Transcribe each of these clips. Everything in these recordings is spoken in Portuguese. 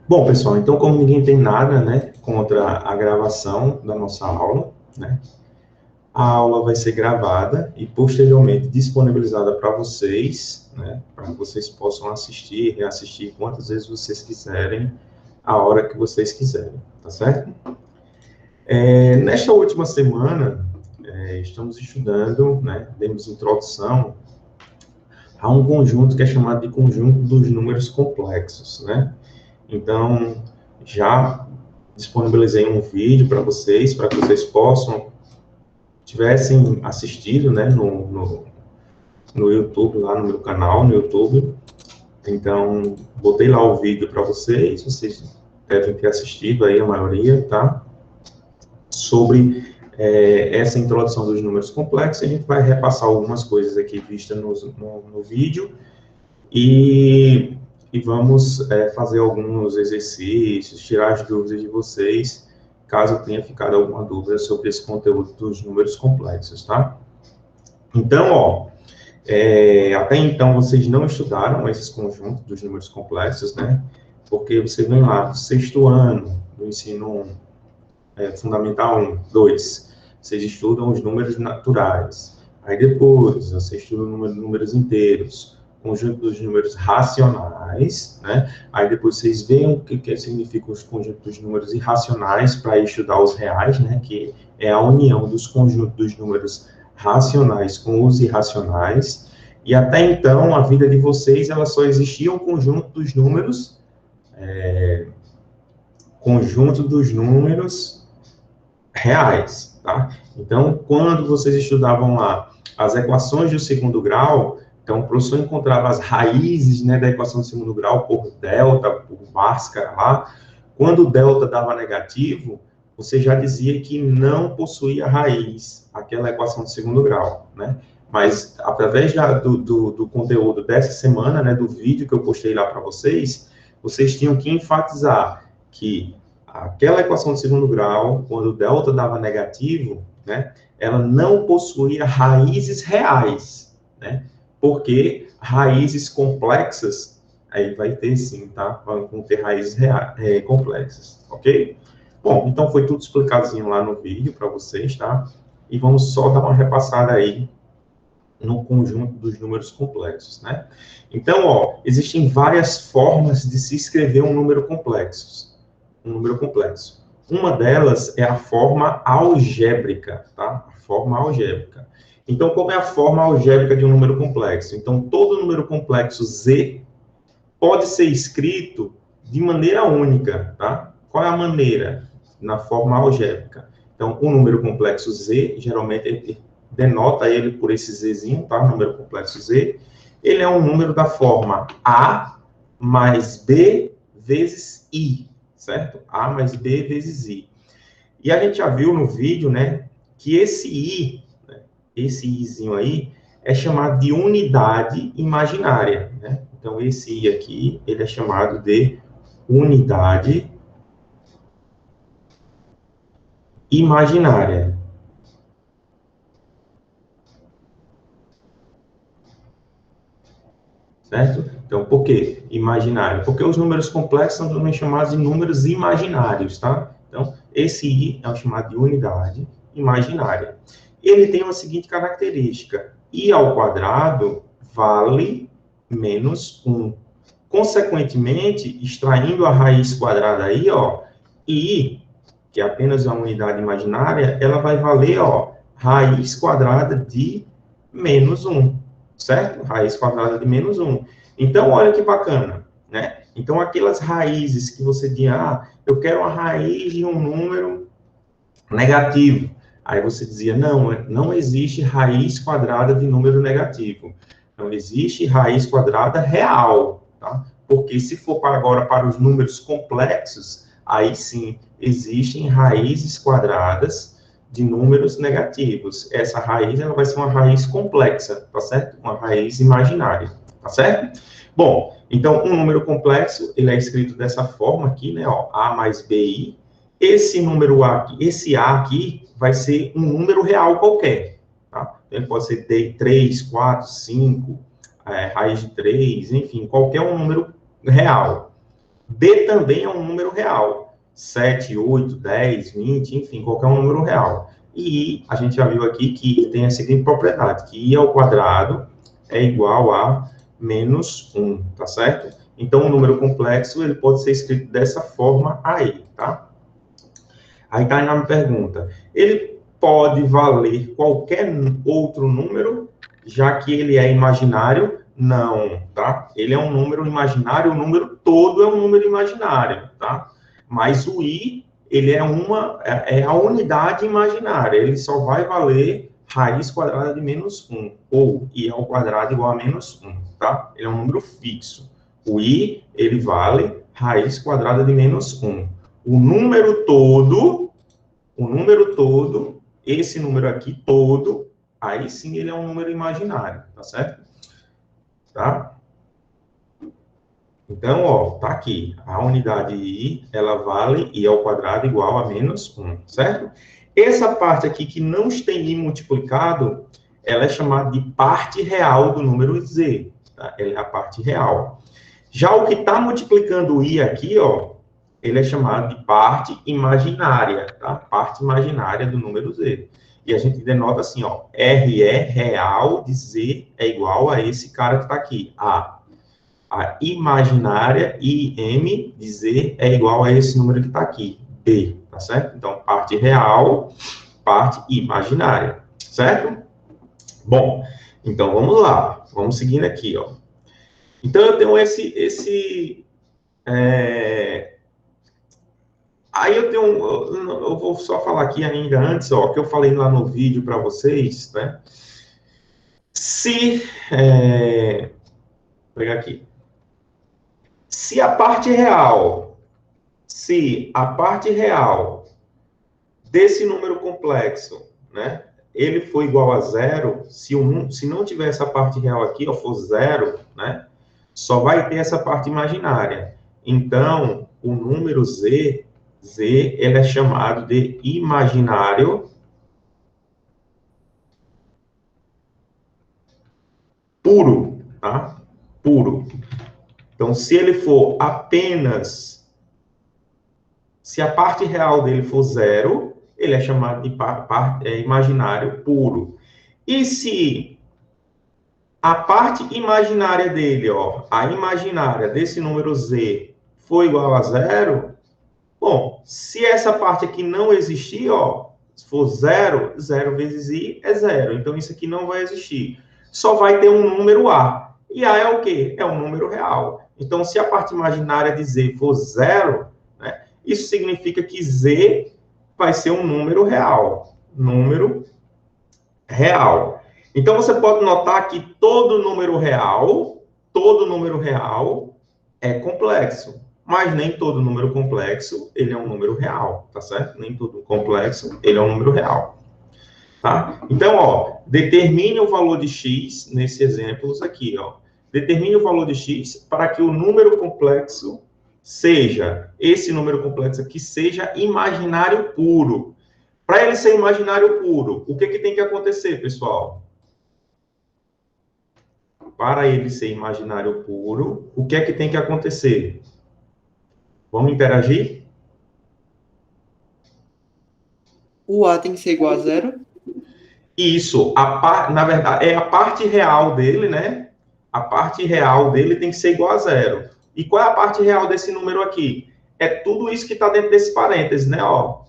Bom, pessoal, então como ninguém tem nada, né, contra a gravação da nossa aula, né, a aula vai ser gravada e posteriormente disponibilizada para vocês, né, para que vocês possam assistir, reassistir quantas vezes vocês quiserem, a hora que vocês quiserem, tá certo? Nesta última semana, estamos estudando, né, demos introdução a um conjunto que é chamado de conjunto dos números complexos, né? Então, já disponibilizei um vídeo para que vocês possam, tivessem assistido, né, no YouTube, lá no meu canal, no YouTube. Então, botei lá o vídeo para vocês devem ter assistido aí, a maioria, tá? Sobre essa introdução dos números complexos, a gente vai repassar algumas coisas aqui vistas no vídeo, e vamos fazer alguns exercícios, tirar as dúvidas de vocês, caso tenha ficado alguma dúvida sobre esse conteúdo dos números complexos, tá? Então, até então vocês não estudaram esses conjuntos dos números complexos, né? Porque você vem lá do sexto ano, do ensino fundamental 1, 2, vocês estudam os números naturais. Aí depois, você estuda números inteiros, conjunto dos números racionais, né? Aí depois vocês veem o que significam os conjuntos dos números irracionais para estudar os reais, né? Que é a união dos conjuntos dos números racionais com os irracionais. E até então, a vida de vocês, ela só existia um conjunto dos números reais, tá? Então, quando vocês estudavam lá as equações do segundo grau, então o professor encontrava as raízes, né, da equação do segundo grau por delta, por Bhaskara lá. Quando o delta dava negativo, você já dizia que não possuía raiz, aquela equação do segundo grau, né? Mas, através do conteúdo dessa semana, né, do vídeo que eu postei lá para vocês, vocês tinham que enfatizar que aquela equação de segundo grau, quando o delta dava negativo, né, ela não possuía raízes reais, né? Porque raízes complexas, aí vai ter sim, tá? Vão ter raízes complexas, ok? Bom, então foi tudo explicadozinho lá no vídeo para vocês, tá? E vamos só dar uma repassada aí no conjunto dos números complexos, né? Então, existem várias formas de se escrever um número complexo. Uma delas é a forma algébrica, tá? A forma algébrica. Então, qual é a forma algébrica de um número complexo? Então, todo número complexo Z pode ser escrito de maneira única, tá? Qual é a maneira? Na forma algébrica. Então, o número complexo Z, geralmente, denota ele por esse Zzinho, tá? Número complexo Z. Ele é um número da forma A mais B vezes I, certo? A mais B vezes I. E a gente já viu no vídeo, né, que esse I, né, esse Izinho aí, é chamado de unidade imaginária, né? Então, esse I aqui, ele é chamado de unidade imaginária. Certo? Então, por que imaginário? Porque os números complexos são também chamados de números imaginários, tá? Então, esse I é o chamado de unidade imaginária. Ele tem uma seguinte característica: I ao quadrado vale menos 1. Consequentemente, extraindo a raiz quadrada aí, ó, I, que é apenas uma unidade imaginária, ela vai valer, ó, raiz quadrada de menos 1, certo? Raiz quadrada de menos 1. Então, olha que bacana, né? Então, aquelas raízes que você diz, eu quero uma raiz de um número negativo. Aí você dizia, não existe raiz quadrada de número negativo. Não existe raiz quadrada real, tá? Porque se for agora para os números complexos, aí sim existem raízes quadradas de números negativos. Essa raiz, ela vai ser uma raiz complexa, tá certo? Uma raiz imaginária, tá certo? Bom, então, um número complexo, ele é escrito dessa forma aqui, né, ó, A mais BI. Esse número A aqui, esse A aqui, vai ser um número real qualquer, tá? Ele pode ser 3, 4, 5, raiz de 3, enfim, qualquer um número real. B também é um número real. 7, 8, 10, 20, enfim, qualquer um número real. E a gente já viu aqui que tem a seguinte propriedade, que I ao quadrado é igual a menos 1, tá certo? Então, o número complexo, ele pode ser escrito dessa forma aí, tá? Aí Tainá me pergunta, ele pode valer qualquer outro número, já que ele é imaginário? Não, tá? Ele é um número imaginário, o número todo é um número imaginário, tá? Mas o I, ele é a unidade imaginária, ele só vai valer raiz quadrada de menos 1, ou I ao quadrado igual a menos 1, tá? Ele é um número fixo. O I, ele vale raiz quadrada de menos 1. O número todo, esse número aqui todo, aí sim ele é um número imaginário, tá certo? Tá? Então, ó, tá aqui. A unidade I, ela vale I ao quadrado igual a menos 1, certo? Essa parte aqui que não tem I multiplicado, ela é chamada de parte real do número Z, tá? Ela é a parte real. Já o que está multiplicando o I aqui, ó, ele é chamado de parte imaginária, tá? Parte imaginária do número Z. E a gente denota assim, ó, RE real de Z é igual a esse cara que está aqui, A. A imaginária, IM, de Z, é igual a esse número que está aqui, B, tá certo? Então, parte real, parte imaginária, certo? Bom, então vamos lá, vamos seguindo aqui, ó. Então, eu tenho aí eu vou só falar aqui ainda antes, ó, que eu falei lá no vídeo para vocês, né? Vou pegar aqui. Se a parte real desse número complexo, né, ele for igual a zero, se não tiver essa parte real aqui, ó, for zero, né, só vai ter essa parte imaginária. Então, o número Z, ele é chamado de imaginário puro, tá? Puro. Então, se ele for apenas, se a parte real dele for zero, ele é chamado de imaginário puro. E se a parte imaginária dele, ó, a imaginária desse número Z for igual a zero, bom, se essa parte aqui não existir, ó, se for zero, zero vezes I é zero. Então, isso aqui não vai existir. Só vai ter um número A. E A é o quê? É um número real. Então, se a parte imaginária de Z for zero, né, isso significa que Z vai ser um número real. Número real. Então, você pode notar que todo número real é complexo. Mas nem todo número complexo, ele é um número real, tá certo? Nem todo complexo, ele é um número real. Tá? Então, ó, determine o valor de x, nesse exemplo aqui, ó. Determine o valor de x para que o número complexo seja, esse número complexo aqui, seja imaginário puro. Para ele ser imaginário puro, o que tem que acontecer, pessoal? Para ele ser imaginário puro, o que é que tem que acontecer? Vamos interagir? O A tem que ser igual a zero? Isso, na verdade, é a parte real dele, né? A parte real dele tem que ser igual a zero. E qual é a parte real desse número aqui? É tudo isso que está dentro desse parêntese, né? Ó,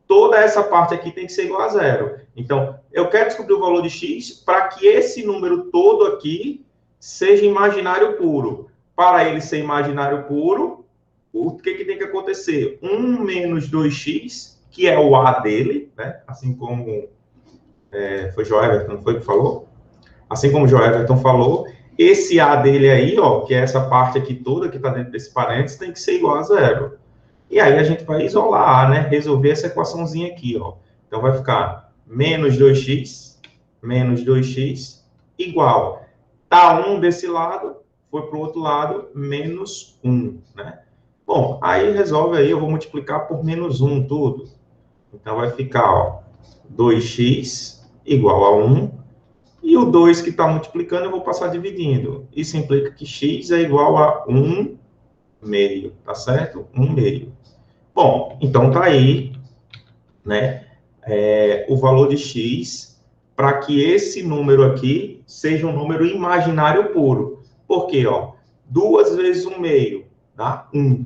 toda essa parte aqui tem que ser igual a zero. Então, eu quero descobrir o valor de x para que esse número todo aqui seja imaginário puro. Para ele ser imaginário puro, o que tem que acontecer? 1 menos 2x, que é o A dele, né? Assim como foi João Everton, não foi que falou? Assim como o João Everton falou, esse A dele aí, ó, que é essa parte aqui toda que está dentro desse parênteses, tem que ser igual a zero. E aí a gente vai isolar A, né? Resolver essa equaçãozinha aqui, ó. Então vai ficar menos 2x igual. Tá 1 desse lado, foi para o outro lado, menos 1, né? Bom, aí resolve aí, eu vou multiplicar por menos 1 tudo. Então vai ficar, ó, 2x igual a 1, e o 2 que está multiplicando eu vou passar dividindo. Isso implica que x é igual a 1 meio, tá certo? 1 meio. Bom, então tá aí, né, o valor de x para que esse número aqui seja um número imaginário puro. Por quê, ó? 2 vezes 1 meio dá 1.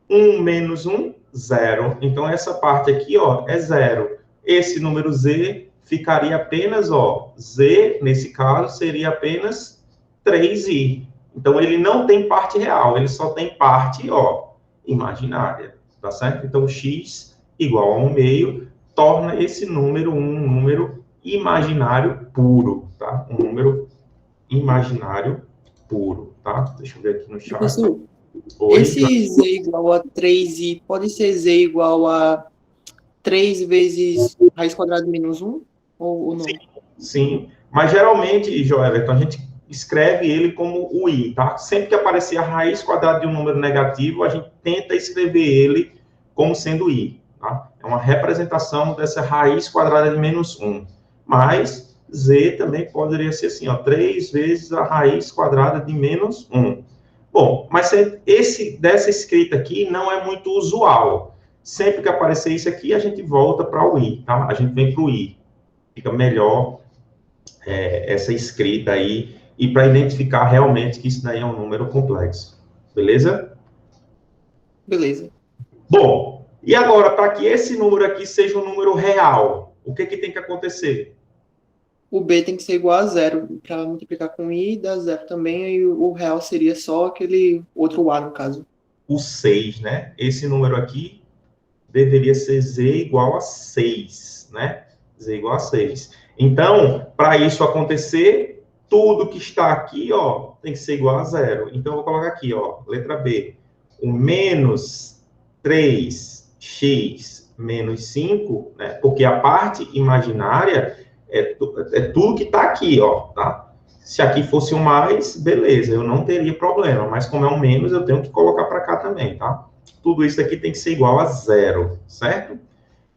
1 menos 1, 0. Então, essa parte aqui, ó, é 0. Esse número z ficaria apenas, ó, z, nesse caso, seria apenas 3i. Então, ele não tem parte real, ele só tem parte, ó, imaginária, tá certo? Então, x igual a 1 meio torna esse número um número imaginário puro, tá? Um número imaginário puro, tá? Deixa eu ver aqui no chat. Professor, Oi, esse z igual a 3i pode ser z igual a 3 vezes raiz quadrada de menos 1? Ou não? sim, mas geralmente, Joelton, a gente escreve ele como o i, tá? Sempre que aparecer a raiz quadrada de um número negativo, a gente tenta escrever ele como sendo i, tá? É uma representação dessa raiz quadrada de menos 1. Mas z também poderia ser assim, ó, 3 vezes a raiz quadrada de menos 1. Bom, mas dessa escrita aqui não é muito usual. Sempre que aparecer isso aqui, a gente volta para o i, tá? A gente vem para o i. Fica melhor essa escrita aí, e para identificar realmente que isso daí é um número complexo. Beleza? Beleza. Bom, e agora, para que esse número aqui seja um número real, o que tem que acontecer? O b tem que ser igual a 0 para multiplicar com i, dá 0 também, e o real seria só aquele outro a, no caso. O 6, né? Esse número aqui deveria ser z igual a 6, né? Z igual a 6. Então, para isso acontecer, tudo que está aqui, ó, tem que ser igual a 0. Então, eu vou colocar aqui, ó, letra B. O menos 3x menos 5, né? Porque a parte imaginária é tudo que está aqui, ó, tá? Se aqui fosse um mais, beleza, eu não teria problema. Mas como é um menos, eu tenho que colocar para cá também, tá? Tudo isso aqui tem que ser igual a 0, certo?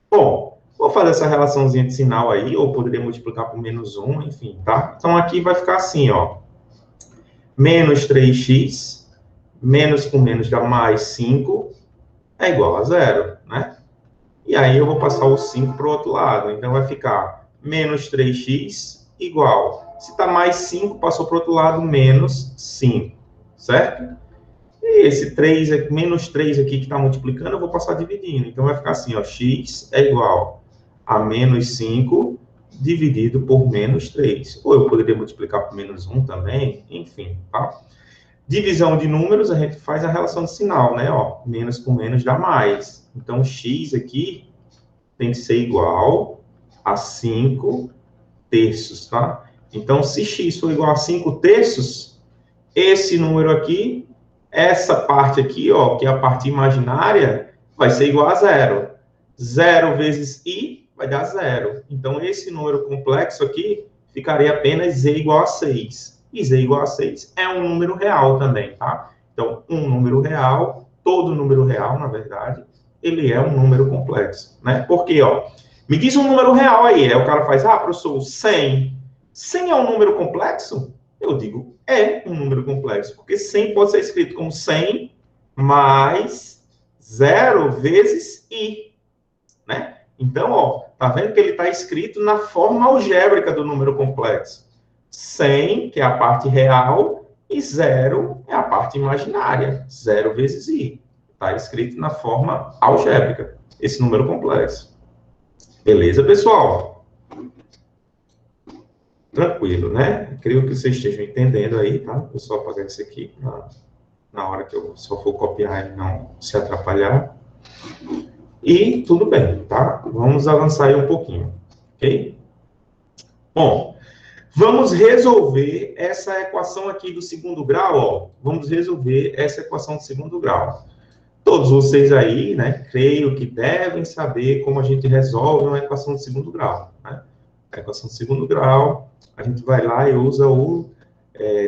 Bom, vou fazer essa relaçãozinha de sinal aí, ou poderia multiplicar por menos 1, enfim, tá? Então, aqui vai ficar assim, ó. Menos 3x, menos com menos dá mais 5, é igual a 0, né? E aí, eu vou passar o 5 para o outro lado. Então, vai ficar menos 3x igual. Se está mais 5, passou para o outro lado, menos 5, certo? E esse 3, menos 3 aqui que está multiplicando, eu vou passar dividindo. Então, vai ficar assim, ó, x é igual a menos 5 dividido por menos 3. Ou eu poderia multiplicar por menos 1 também, enfim, tá? Divisão de números, a gente faz a relação de sinal, né? Ó, menos com menos dá mais. Então, x aqui tem que ser igual a 5 terços, tá? Então, se x for igual a 5 terços, esse número aqui, essa parte aqui, ó, que é a parte imaginária, vai ser igual a 0. 0 vezes i vai dar 0. Então, esse número complexo aqui ficaria apenas z igual a 6. E z igual a 6 é um número real também, tá? Então, um número real, todo número real, na verdade, ele é um número complexo, né? Porque, ó, me diz um número real aí. Aí o cara faz, professor, 100. 100 é um número complexo? Eu digo, é um número complexo, porque 100 pode ser escrito como 100 mais 0 vezes i, né? Então, ó, tá vendo que ele está escrito na forma algébrica do número complexo. 100, que é a parte real, e 0 é a parte imaginária. 0 vezes i. Está escrito na forma algébrica, esse número complexo. Beleza, pessoal? Tranquilo, né? Creio que vocês estejam entendendo aí, tá? Eu só apagar isso aqui na hora que eu só for copiar e não se atrapalhar. E tudo bem, tá? Vamos avançar aí um pouquinho, ok? Bom, vamos resolver essa equação aqui do segundo grau, ó. Vamos resolver essa equação do segundo grau. Todos vocês aí, né, creio que devem saber como a gente resolve uma equação de segundo grau, né? A equação de segundo grau, a gente vai lá e usa o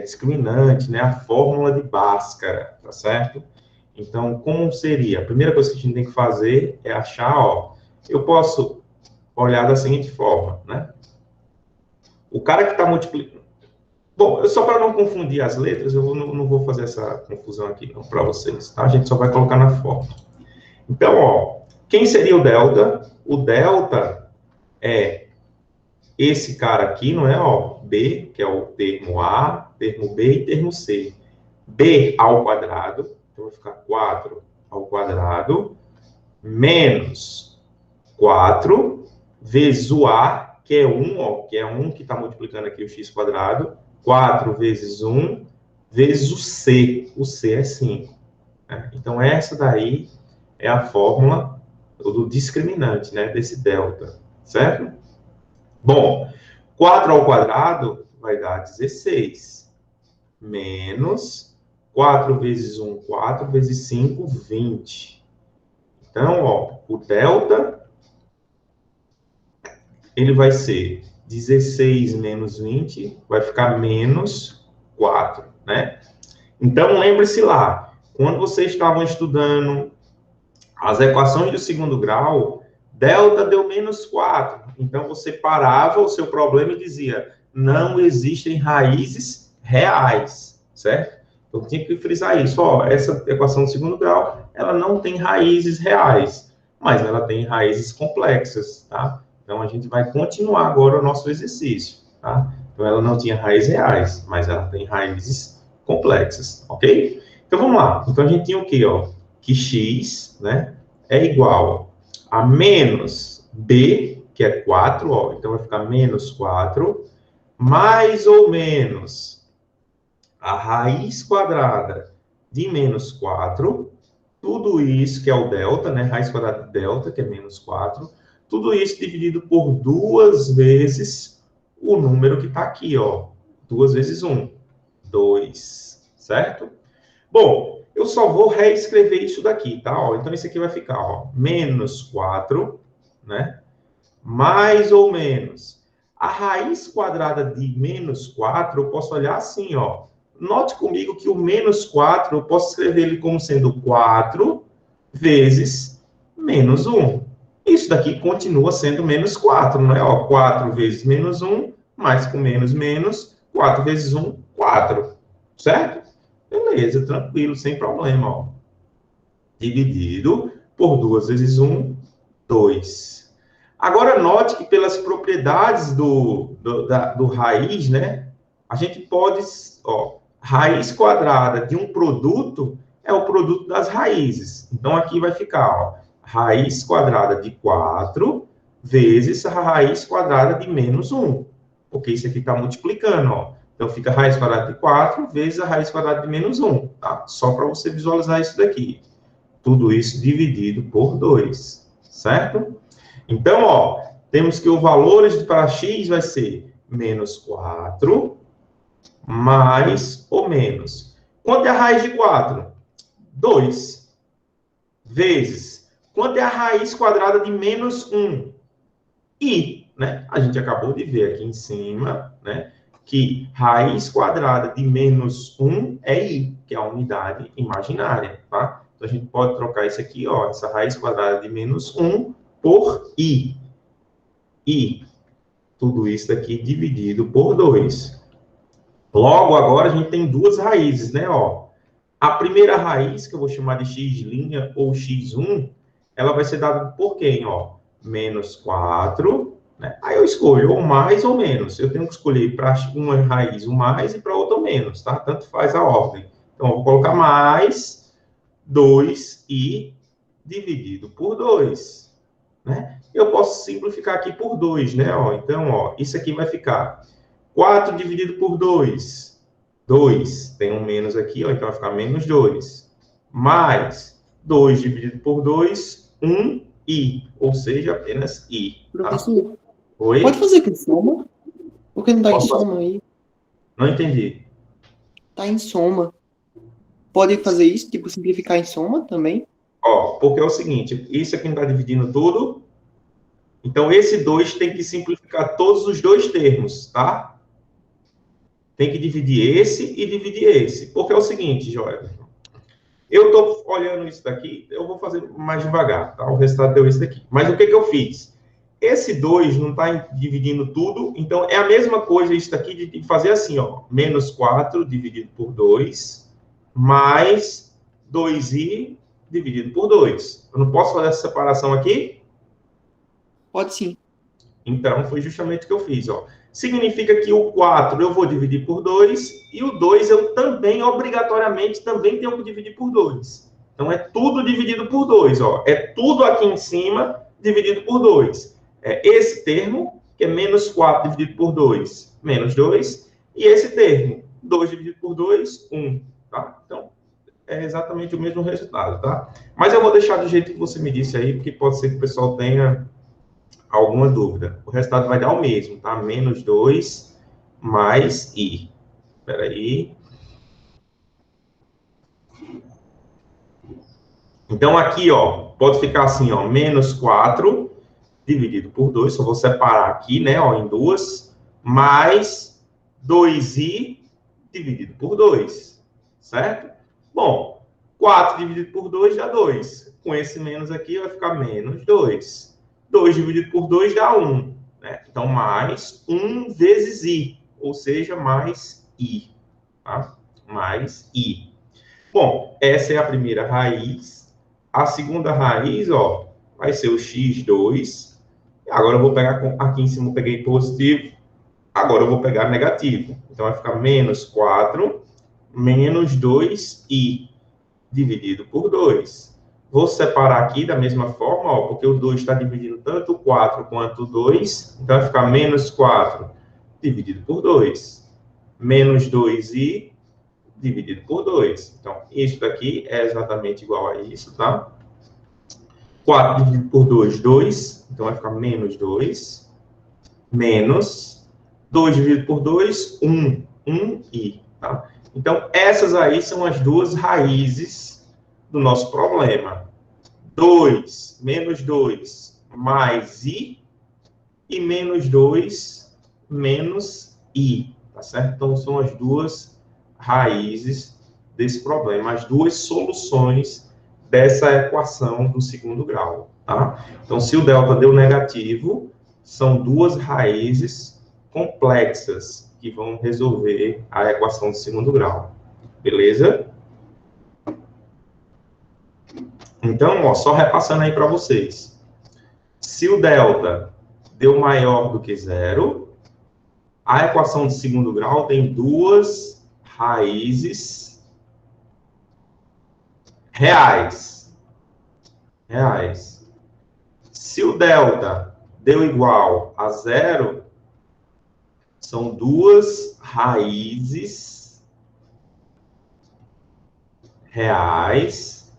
discriminante, né, a fórmula de Bhaskara, tá certo? Então, como seria? A primeira coisa que a gente tem que fazer é achar, ó, eu posso olhar da seguinte forma, né? O cara que está multiplicando... Bom, só para não confundir as letras, eu não vou fazer essa confusão aqui para vocês, tá? A gente só vai colocar na fórmula. Então, ó, quem seria o delta? O delta é esse cara aqui, não é? Ó, B, que é o termo A, termo B e termo C. B ao quadrado, então vai ficar 4 ao quadrado, menos 4, vezes o A, que é 1, ó, que é 1 que está multiplicando aqui o x quadrado, 4 vezes 1, vezes o C é 5. Né? Então, essa daí é a fórmula do discriminante, né, desse delta, certo? Bom, 4 ao quadrado vai dar 16, menos 4 vezes 1, 4 vezes 5, 20. Então, ó, o delta, ele vai ser 16 menos 20, vai ficar menos 4, né? Então, lembre-se lá, quando vocês estavam estudando as equações do segundo grau, delta deu menos 4. Então, você parava o seu problema e dizia, não existem raízes reais, certo? Então, tinha que frisar isso. Ó, essa equação do segundo grau, ela não tem raízes reais, mas ela tem raízes complexas, tá? Então, a gente vai continuar agora o nosso exercício, tá? Então, ela não tinha raízes reais, mas ela tem raízes complexas, ok? Então, vamos lá. Então, a gente tinha o quê, ó? Que x, né, é igual a menos b, que é 4, ó, então vai ficar menos 4, mais ou menos a raiz quadrada de menos 4, tudo isso que é o delta, né, raiz quadrada de delta, que é menos 4, tudo isso dividido por 2 vezes o número que está aqui, ó, 2 vezes 1, 2, certo? Bom, eu só vou reescrever isso daqui, tá? Ó, então, isso aqui vai ficar, ó, menos 4, né? Mais ou menos. A raiz quadrada de menos 4, eu posso olhar assim, ó. Note comigo que o menos 4, eu posso escrever ele como sendo 4 vezes menos 1. Isso daqui continua sendo menos 4, não é? Ó, 4 vezes menos 1, mais com menos, menos, 4 vezes 1, 4. Certo? Beleza, tranquilo, sem problema, ó. Dividido por 2 vezes 1, 2. Agora, note que pelas propriedades do raiz, né? A gente pode, ó, raiz quadrada de um produto é o produto das raízes. Então, aqui vai ficar, ó, raiz quadrada de 4 vezes a raiz quadrada de menos 1. Porque isso aqui está multiplicando, ó. Então, fica a raiz quadrada de 4 vezes a raiz quadrada de menos 1, tá? Só para você visualizar isso daqui. Tudo isso dividido por 2, certo? Então, ó, temos que o valor para x vai ser menos 4, mais ou menos. Quanto é a raiz de 4? 2. Vezes. Quanto é a raiz quadrada de menos 1? I, né? A gente acabou de ver aqui em cima, né? Que raiz quadrada de menos 1 é i, que é a unidade imaginária, tá? Então, a gente pode trocar isso aqui, ó, essa raiz quadrada de menos 1 por i. I. Tudo isso daqui dividido por 2. Logo, agora a gente tem duas raízes, né, ó. A primeira raiz, que eu vou chamar de x' ou x1, ela vai ser dada por quem, ó? Menos 4, né? Aí eu escolho ou mais ou menos. Eu tenho que escolher para uma raiz o mais e para outra o menos, tá? Tanto faz a ordem. Então, eu vou colocar mais 2i dividido por 2, né? Eu posso simplificar aqui por 2, né? Ó, então, ó, isso aqui vai ficar 4 dividido por 2, 2. Tem um menos aqui, ó, então vai ficar menos 2. Mais 2 dividido por 2, 1i, ou seja, apenas i. Tá? Professor, Oi? pode fazer com soma? Por que não tá em Posso soma aí? Não entendi. Tá em soma. Pode fazer isso, tipo, simplificar em soma também? Ó, porque é o seguinte, isso aqui não está dividindo tudo, então esse 2 tem que simplificar todos os dois termos, tá? Tem que dividir esse e dividir esse. Porque é o seguinte, Joel, eu estou olhando isso daqui, eu vou fazer mais devagar, tá? O resultado deu isso daqui. Mas o que que eu fiz? Esse 2 não está dividindo tudo, então é a mesma coisa isso daqui de fazer assim, ó, menos 4 dividido por 2, mais 2i dividido por 2. Eu não posso fazer essa separação aqui? Pode sim. Então, foi justamente o que eu fiz, ó. Significa que o 4 eu vou dividir por 2, e o 2 eu também, obrigatoriamente, também tenho que dividir por 2. Então, é tudo dividido por 2, ó. É tudo aqui em cima dividido por 2. É esse termo, que é menos 4 dividido por 2, menos 2, e esse termo, 2 dividido por 2, 1, tá? Então, é exatamente o mesmo resultado, tá? Mas eu vou deixar do jeito que você me disse aí, porque pode ser que o pessoal tenha alguma dúvida. O resultado vai dar o mesmo, tá? Menos 2 mais i. Espera aí. Então, aqui, ó, pode ficar assim, ó, menos 4 dividido por 2, só vou separar aqui, né, ó, em duas, mais 2i dividido por 2, certo? Bom, 4 dividido por 2 dá 2. Com esse menos aqui vai ficar menos 2. 2 dividido por 2 dá 1, né? Então, mais 1 vezes i, ou seja, mais i, tá? Mais i. Bom, essa é a primeira raiz. A segunda raiz, ó, vai ser o x2. Agora eu vou pegar, aqui em cima eu peguei positivo, agora eu vou pegar negativo. Então vai ficar menos 4, menos 2i, dividido por 2. Vou separar aqui da mesma forma, ó, porque o 2 está dividindo tanto o 4 quanto o 2. Então vai ficar menos 4, dividido por 2. Menos 2i, dividido por 2. Então, isso daqui é exatamente igual a isso, tá? 4 dividido por 2, 2. Então, vai ficar menos 2. Menos 2 dividido por 2, 1. 1i, tá? Então, essas aí são as duas raízes do nosso problema. 2, menos 2, mais i. E menos 2, menos i, tá certo? Então, são as duas raízes desse problema, as duas soluções dessa equação do segundo grau, tá? Então, se o delta deu negativo, são duas raízes complexas que vão resolver a equação do segundo grau, beleza? Então, ó, só repassando aí para vocês. Se o delta deu maior do que zero, a equação de segundo grau tem duas raízes reais. Se o delta deu igual a zero, são duas raízes reais.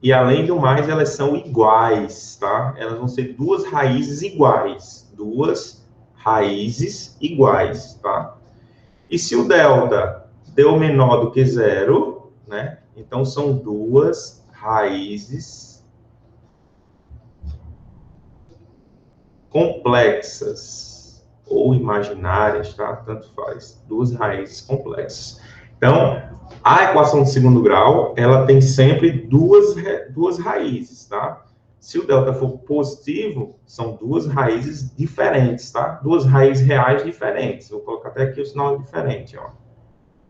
E, além do mais, elas são iguais, tá? Elas vão ser duas raízes iguais. Duas raízes iguais, tá? E se o delta deu menor do que zero, né? Então, são duas raízes complexas ou imaginárias, tá? Tanto faz. Duas raízes complexas. Então, a equação de segundo grau, ela tem sempre duas raízes, tá? Se o delta for positivo, são duas raízes diferentes, tá? Duas raízes reais diferentes. Vou colocar até aqui o sinal diferente, ó.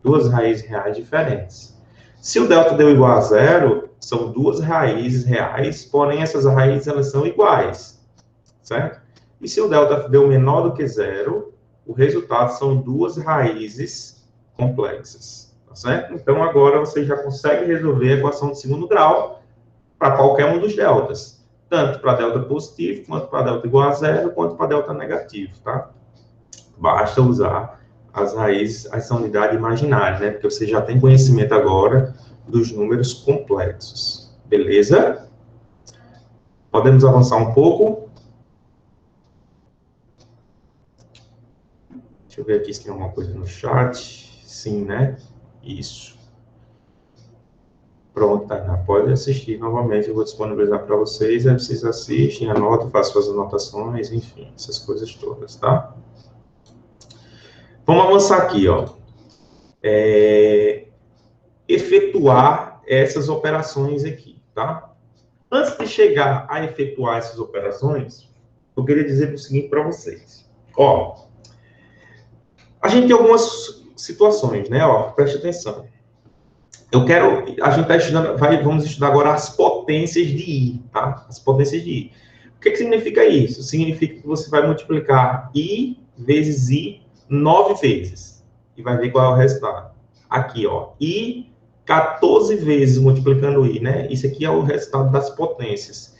Duas raízes reais diferentes. Se o delta deu igual a zero, são duas raízes reais, porém essas raízes elas são iguais, certo? E se o delta deu menor do que zero, o resultado são duas raízes complexas, tá certo? Então agora você já consegue resolver a equação de segundo grau para qualquer um dos deltas, tanto para delta positivo, quanto para delta igual a zero, quanto para delta negativo, tá? Basta usar as raízes, essa unidade imaginária, né? Porque você já tem conhecimento agora dos números complexos. Beleza? Podemos avançar um pouco? Deixa eu ver aqui se tem alguma coisa no chat. Sim, né? Isso. Pronto, Tainá. Pode assistir novamente. Eu vou disponibilizar para vocês. Aí vocês assistem, anotam, façam suas anotações, enfim, essas coisas todas, tá? Vamos avançar aqui, ó. Efetuar essas operações aqui, tá? Antes de chegar a efetuar essas operações, eu queria dizer o seguinte para vocês. Ó, a gente tem algumas situações, né? Ó, preste atenção. A gente está estudando, vamos estudar agora as potências de I, tá? As potências de I. O que significa isso? Significa que você vai multiplicar I vezes I 9 vezes. E vai ver qual é o resultado. Aqui, ó. I 14 vezes multiplicando I, né? Isso aqui é o resultado das potências.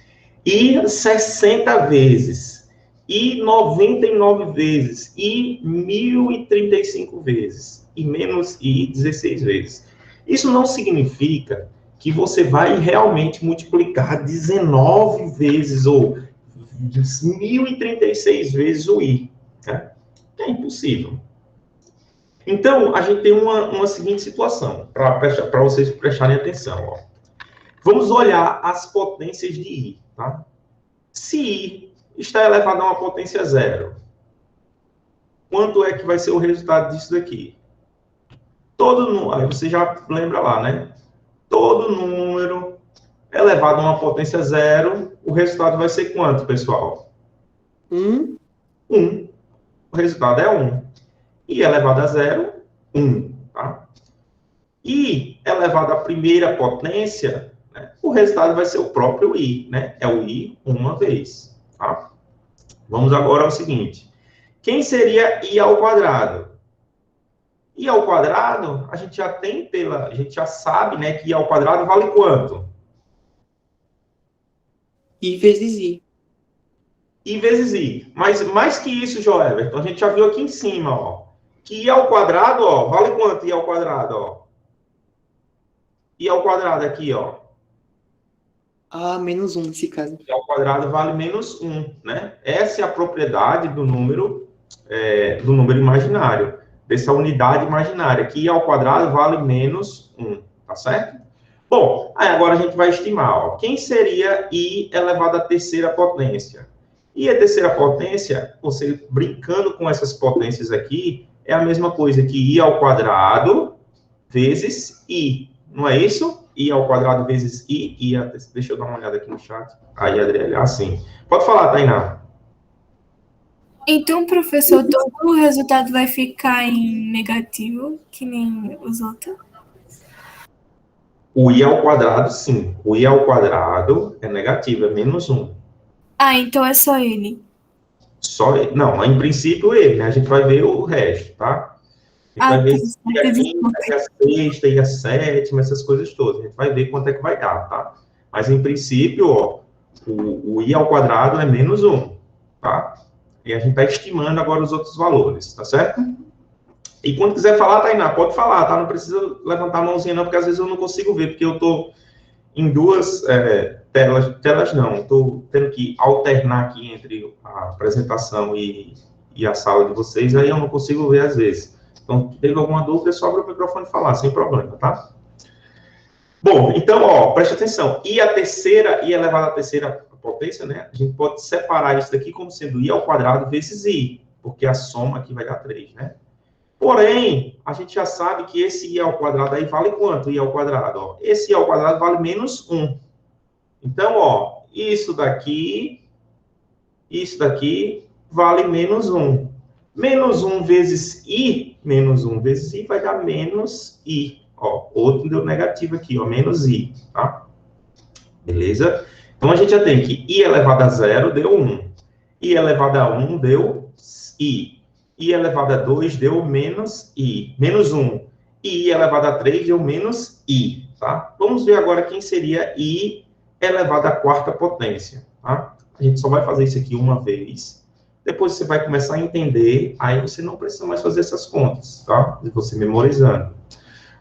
I 60 vezes. I 99 vezes. I 1035 vezes. E menos I 16 vezes. Isso não significa que você vai realmente multiplicar 19 vezes ou 1036 vezes o I. Né? É impossível. Então, a gente tem uma seguinte situação, para vocês prestarem atenção. Ó. Vamos olhar as potências de I. Tá? Se I está elevado a uma potência zero, quanto é que vai ser o resultado disso daqui? Aí você já lembra lá, né? Todo número elevado a uma potência zero, o resultado vai ser quanto, pessoal? 1. O resultado é 1. I elevado a zero, 1. Tá? I elevado à primeira potência, né? O resultado vai ser o próprio I, né? É o I uma vez. Tá? Vamos agora ao seguinte. Quem seria I ao quadrado? I ao quadrado, a gente já sabe, né, que I ao quadrado vale quanto? I vezes I. I vezes I. Mas mais que isso, Joelberto, a gente já viu aqui em cima, ó. Que I ao quadrado, ó, vale quanto I ao quadrado, ó? I ao quadrado aqui, ó. Menos 1 nesse caso. I ao quadrado vale menos 1, né? Essa é a propriedade do número imaginário, dessa unidade imaginária, que I ao quadrado vale menos 1, tá certo? Bom, aí agora a gente vai estimar, ó. Quem seria I elevado à terceira potência? E a terceira potência, você brincando com essas potências aqui, é a mesma coisa que I ao quadrado vezes I, não é isso? I ao quadrado vezes I, deixa eu dar uma olhada aqui no chat. Aí, Adriana, assim. Pode falar, Tainá. Então, professor, todo o resultado vai ficar em negativo, que nem os outros? O I ao quadrado, sim. O I ao quadrado é negativo, é menos 1. Então é só ele. Só ele. Não, em princípio ele, né? A gente vai ver o resto, tá? A gente vai ver se a quinta, e a sexta, e a sétima, essas coisas todas. A gente vai ver quanto é que vai dar, tá? Mas, em princípio, ó, o I ao quadrado é menos 1, tá? E a gente está estimando agora os outros valores, tá certo? E quando quiser falar, Tainá, pode falar, tá? Não precisa levantar a mãozinha não, porque às vezes eu não consigo ver, porque eu tô em duas telas não, estou tendo que alternar aqui entre a apresentação e a sala de vocês, aí eu não consigo ver às vezes. Então, teve alguma dúvida, é só abrir o microfone e falar, sem problema, tá? Bom, então, ó, preste atenção. I elevado à terceira potência, né? A gente pode separar isso daqui como sendo I ao quadrado vezes I, porque a soma aqui vai dar 3, né? Porém, a gente já sabe que esse I ao quadrado aí vale quanto? I ao quadrado, ó. Esse I ao quadrado vale menos 1. Então, ó, isso daqui vale menos 1. Menos 1 vezes I vai dar menos I. Ó, outro deu negativo aqui, ó, menos I, tá? Beleza? Então, a gente já tem que I elevado a 0 deu 1. I elevado a 1 deu I. I elevado a 2 deu menos I. Menos 1. E I elevado a 3 deu menos I, tá? Vamos ver agora quem seria I elevado à quarta potência, tá? A gente só vai fazer isso aqui uma vez. Depois você vai começar a entender, aí você não precisa mais fazer essas contas, tá? De você memorizando.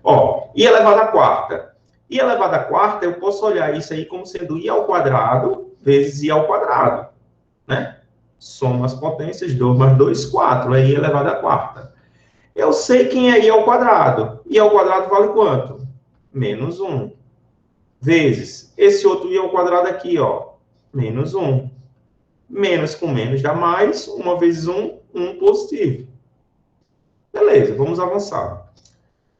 Ó, I elevado à quarta. I elevado à quarta, eu posso olhar isso aí como sendo I ao quadrado vezes I ao quadrado, né? Soma as potências, 2 mais 2, 4. É I elevado à quarta. Eu sei quem é I ao quadrado. I ao quadrado vale quanto? Menos 1. Vezes esse outro I ao quadrado aqui, ó. Menos 1. Menos com menos dá mais. 1 vezes 1, 1 positivo. Beleza, vamos avançar.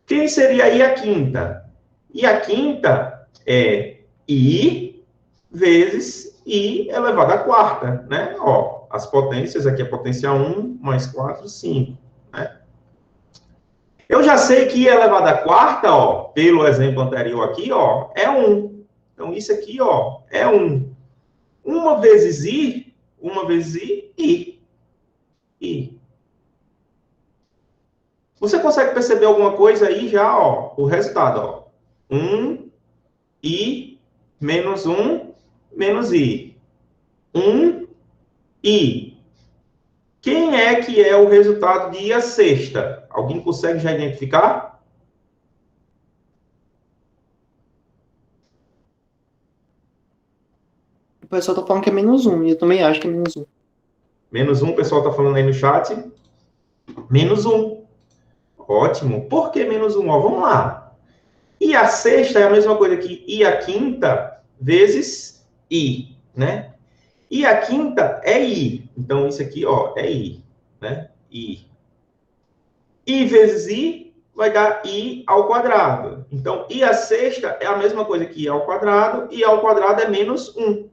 Quem seria I a quinta? I a quinta é I vezes I elevado à quarta, né? Ó, as potências, aqui a potência 1 mais 4, 5, né? Eu já sei que I elevado à quarta, ó, pelo exemplo anterior aqui, ó, é 1. Então, isso aqui, ó, é 1. 1 vezes I, I. I. Você consegue perceber alguma coisa aí já, ó, o resultado, ó. 1, I, menos 1, menos I. 1, I. Quem é que é o resultado de I à sexta? Alguém consegue já identificar? O pessoal tá falando que é -1, e eu também acho que é -1. Menos 1, o pessoal tá falando aí no chat. Menos 1. Ótimo. Por que menos 1? Ó, vamos lá. I à sexta é a mesma coisa que I à quinta vezes I, né? I à quinta é I. Então, isso aqui, ó, é I, né? I. I vezes I vai dar I ao quadrado. Então, I à sexta é a mesma coisa que I ao quadrado. I ao quadrado é menos 1.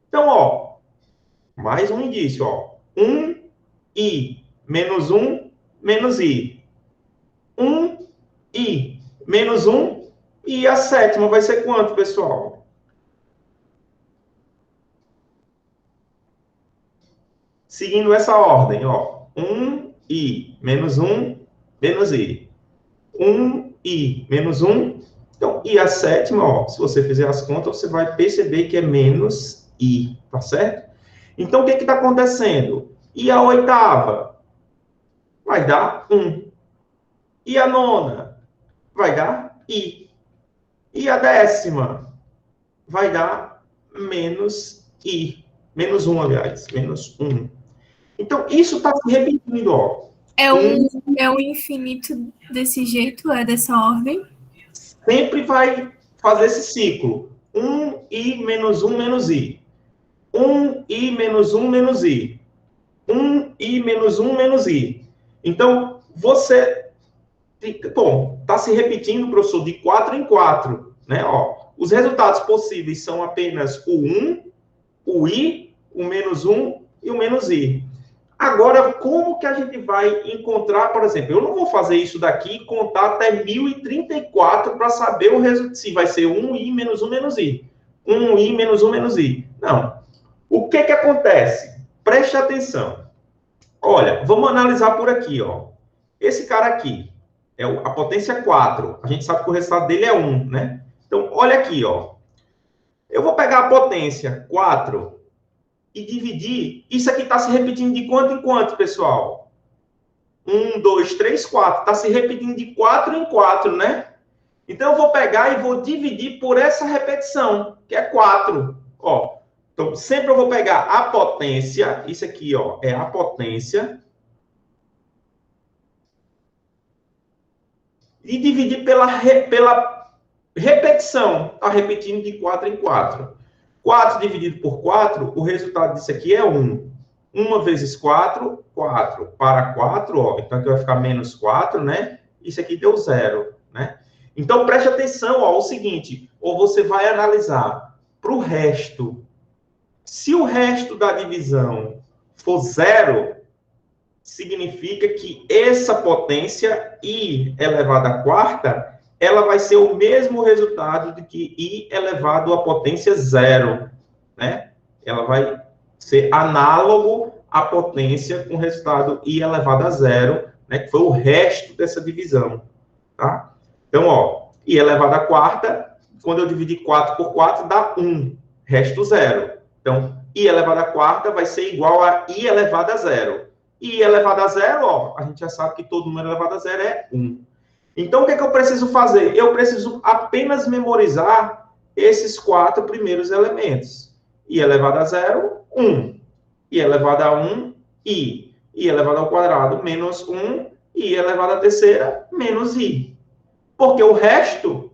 Então, ó, mais um indício, ó. 1I menos 1 menos I. 1I menos 1. E a sétima vai ser quanto, pessoal? Seguindo essa ordem, ó. 1I menos 1 menos I. 1I menos 1. Então, I a sétima, ó, se você fizer as contas, você vai perceber que é menos I, tá certo? Então, o que está acontecendo? I a oitava vai dar 1. E a nona vai dar I. E a décima vai dar menos I. Menos 1, aliás. Menos 1. Então, isso está se repetindo, ó. É um infinito desse jeito? É dessa ordem? Sempre vai fazer esse ciclo. 1I menos 1 menos I. 1I menos 1 menos I. 1I menos 1 menos I. Então, você... Bom, está se repetindo, professor, de 4 em 4. Né? Ó, os resultados possíveis são apenas o 1, o I, o menos 1 e o menos I. Agora, como que a gente vai encontrar, por exemplo, eu não vou fazer isso daqui e contar até 1034 para saber o resultado, se vai ser 1I menos 1 menos I. 1I menos 1 menos I. Não. O que que acontece? Preste atenção. Olha, vamos analisar por aqui, ó. Esse cara aqui é a potência 4. A gente sabe que o resultado dele é 1, né? Então, olha aqui, ó. Eu vou pegar a potência 4 e dividir. Isso aqui está se repetindo de quanto em quanto, pessoal? 1, 2, 3, 4. Está se repetindo de 4 em 4, né? Então, eu vou pegar e vou dividir por essa repetição, que é 4. Ó, então, sempre eu vou pegar a potência. Isso aqui, ó, é a potência. E dividir pela repetição. Está repetindo de 4 em 4. 4 dividido por 4, o resultado disso aqui é 1. 1 vezes 4, 4. Para 4, ó, então aqui vai ficar menos 4, né? Isso aqui deu 0, né? Então, preste atenção, ó, o seguinte, ou você vai analisar para o resto. Se o resto da divisão for 0, significa que essa potência I elevado à quarta, ela vai ser o mesmo resultado de que I elevado à potência 0, né? Ela vai ser análogo à potência com resultado I elevado a 0, né? Que foi o resto dessa divisão, tá? Então, ó, I elevado à quarta, quando eu dividir 4 por 4, dá 1, resto 0. Então, I elevado à quarta vai ser igual a I elevado a 0. I elevado a 0, ó, a gente já sabe que todo número elevado a 0 é 1. Então, o que é que eu preciso fazer? Eu preciso apenas memorizar esses 4 primeiros elementos. I elevado a 0, 1. I elevado a 1, I. I elevado ao quadrado, menos 1. I elevado à terceira, menos I. Porque o resto,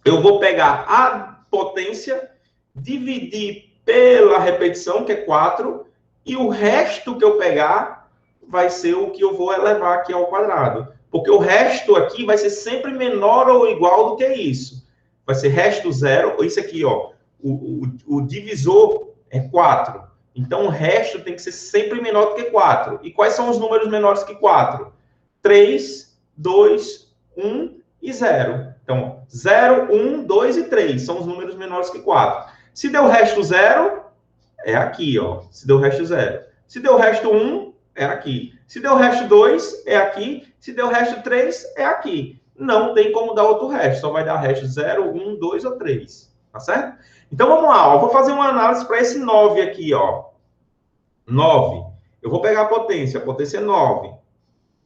eu vou pegar a potência, dividir pela repetição, que é 4, e o resto que eu pegar vai ser o que eu vou elevar aqui ao quadrado. Porque o resto aqui vai ser sempre menor ou igual do que isso. Vai ser resto 0, isso aqui, ó. o divisor é 4. Então, o resto tem que ser sempre menor do que 4. E quais são os números menores que 4? 3, 2, 1 e 0. Então, 0, 1, 2 e 3 são os números menores que 4. Se deu o resto 0, é aqui, ó. Se deu o resto 0. Se deu o resto 1, é aqui. Se deu o resto 2, é aqui. Se deu o resto 3, é aqui. Não tem como dar outro resto. Só vai dar resto 0, 1, 2 ou 3. Tá certo? Então, vamos lá. Ó. Vou fazer uma análise para esse 9 aqui, ó. 9. Eu vou pegar a potência. A potência é 9.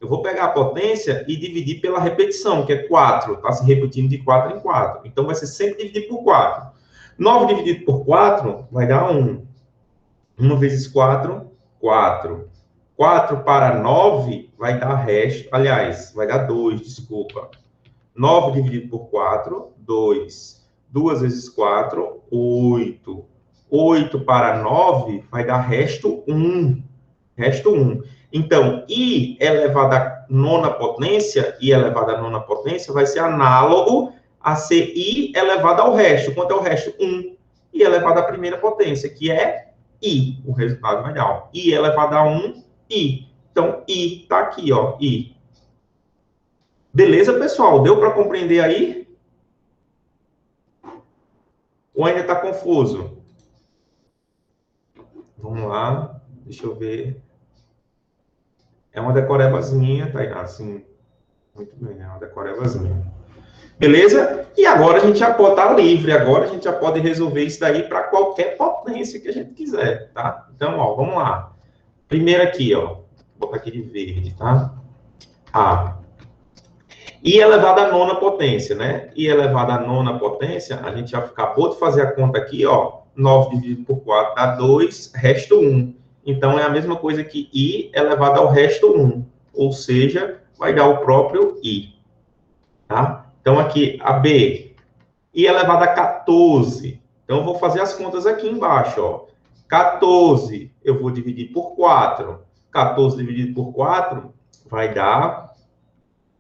Eu vou pegar a potência e dividir pela repetição, que é 4. Está se repetindo de 4 em 4. Então, vai ser sempre dividido por 4. 9 dividido por 4 vai dar 1. 1 vezes 4, 4. 4 para 9 vai dar resto. Aliás, vai dar 2, desculpa. 9 dividido por 4, 2. 2 vezes 4, 8. 8 para 9 vai dar resto 1. Resto 1. Então, I elevado à nona potência, I elevado à nona potência, vai ser análogo a ser I elevado ao resto. Quanto é o resto? 1. I elevado à primeira potência, que é I. O resultado vai dar, ó. I elevado a 1, I. Então, I está aqui, ó, I. Beleza, pessoal? Deu para compreender aí? Ou ainda está confuso? Vamos lá, deixa eu ver. É uma decorebazinha, tá? Assim, muito bem, é uma decorebazinha. Beleza? E agora a gente já pode estar livre. Agora a gente já pode resolver isso daí para qualquer potência que a gente quiser, tá? Então, ó, vamos lá. Primeiro aqui, ó. Vou botar aqui de verde, tá? A. I elevado à nona potência, né? I elevado à nona potência, a gente já acabou de fazer a conta aqui, ó. 9 dividido por 4 dá 2, resto 1. Então, é a mesma coisa que I elevado ao resto 1. Ou seja, vai dar o próprio I. Tá? Então, aqui, a B. I elevado a 14. Então, eu vou fazer as contas aqui embaixo, ó. 14, eu vou dividir por 4. 14 dividido por 4 vai dar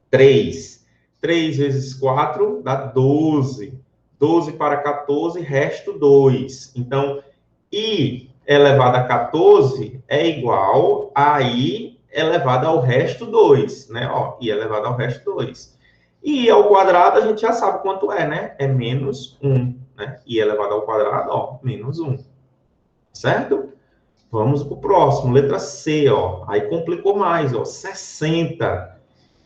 3. 3 vezes 4 dá 12. 12 para 14, resto 2. Então, I elevado a 14 é igual a I elevado ao resto 2, né? Ó, I elevado ao resto 2. E I ao quadrado, a gente já sabe quanto é, né? É menos 1, né? I elevado ao quadrado, ó, menos 1. Certo? Vamos para o próximo, letra C, ó. Aí complicou mais, ó, 60.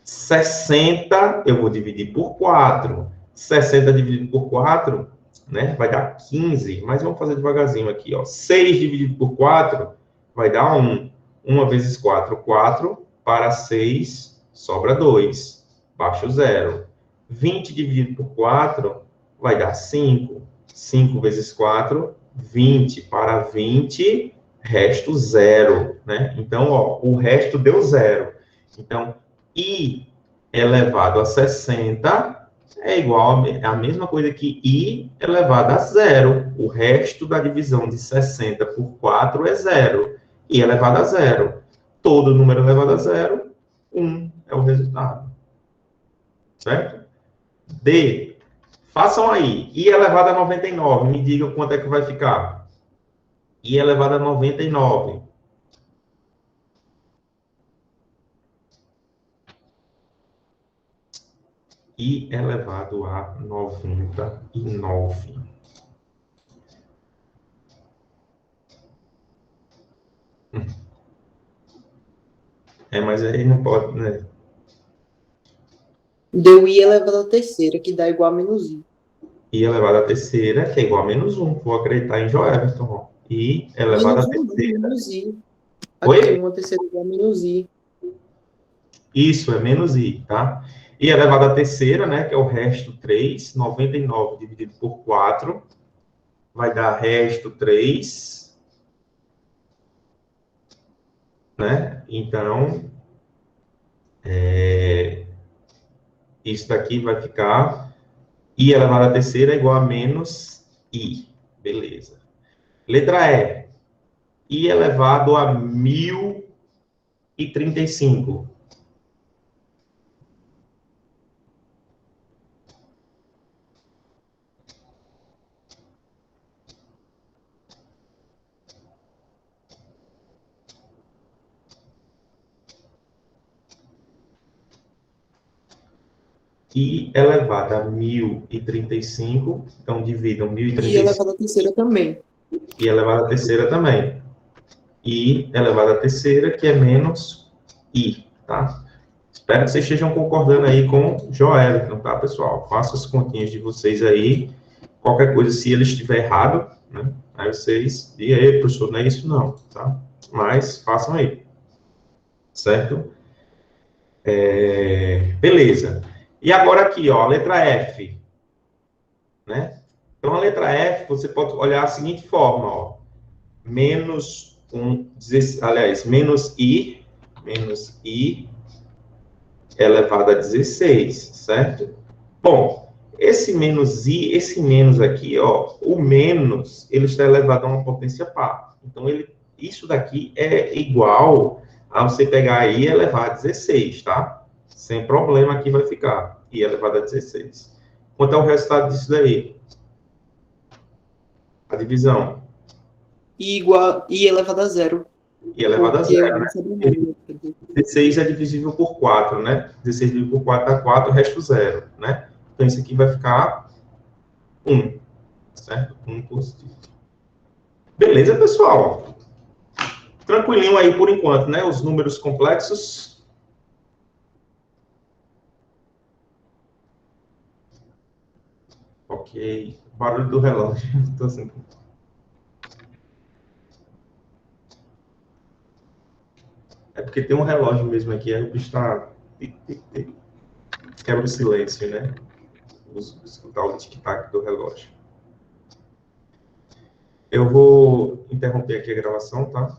60 eu vou dividir por 4. 60 dividido por 4, né? Vai dar 15. Mas vamos fazer devagarzinho aqui, ó. 6 dividido por 4 vai dar 1. 1 vezes 4, 4. Para 6, sobra 2. Baixo 0. 20 dividido por 4 vai dar 5. 5 vezes 4, 20. Para 20, resto 0, né? Então, ó, o resto deu 0. Então, I elevado a 60 é igual a mesma coisa que I elevado a 0. O resto da divisão de 60 por 4 é 0. I elevado a 0. Todo número elevado a 0, 1 é o resultado. Certo? D. Façam aí. I elevado a 99. Me digam quanto é que vai ficar. I elevado a 99. I elevado a 99. É, mas aí não pode, né? Deu I elevado à terceira, que dá igual a menos I. I elevado à terceira, que é igual a menos 1. Vou acreditar em Joelson. I elevado à terceira. Menos I. Aqui, Oi? 1 terceira igual a menos I. Isso, é menos I, tá? I elevado à terceira, né, que é o resto 3. 99 dividido por 4 vai dar resto 3. Né? Então, isso daqui vai ficar I elevado à terceira igual a menos I. Beleza. Letra E. I elevado a 1035. I elevado a 1035, então dividam E 1035. elevado à terceira também. I elevado à terceira também. I elevado à terceira, que é menos I, tá? Espero que vocês estejam concordando aí com o Joelton, tá, pessoal? Façam as continhas de vocês aí. Qualquer coisa, se ele estiver errado, né? Aí vocês digam, aí, professor, não é isso não, tá? Mas façam aí. Certo? Beleza. E agora aqui, ó, a letra F, né? Então, a letra F, você pode olhar da seguinte forma, ó. Menos I elevado a 16, certo? Bom, esse menos I, esse menos aqui, ó, o menos, ele está elevado a uma potência par. Então, isso daqui é igual a você pegar I elevado a 16, tá? Sem problema aqui vai ficar, I elevado a 16. Quanto é o resultado disso daí? A divisão. I elevado a zero. I elevado a zero, né? Né? 16 é divisível por 4, né? 16 dividido por 4 dá 4, o resto 0, né? Então, isso aqui vai ficar 1, certo? 1 positivo. Beleza, pessoal? Tranquilinho aí por enquanto, né? Os números complexos. Ok. Barulho do relógio. Tô assim. É porque tem um relógio mesmo aqui, aí o bicho tá... Quebra o silêncio, né? Escutar o tic-tac do relógio. Eu vou interromper aqui a gravação, tá?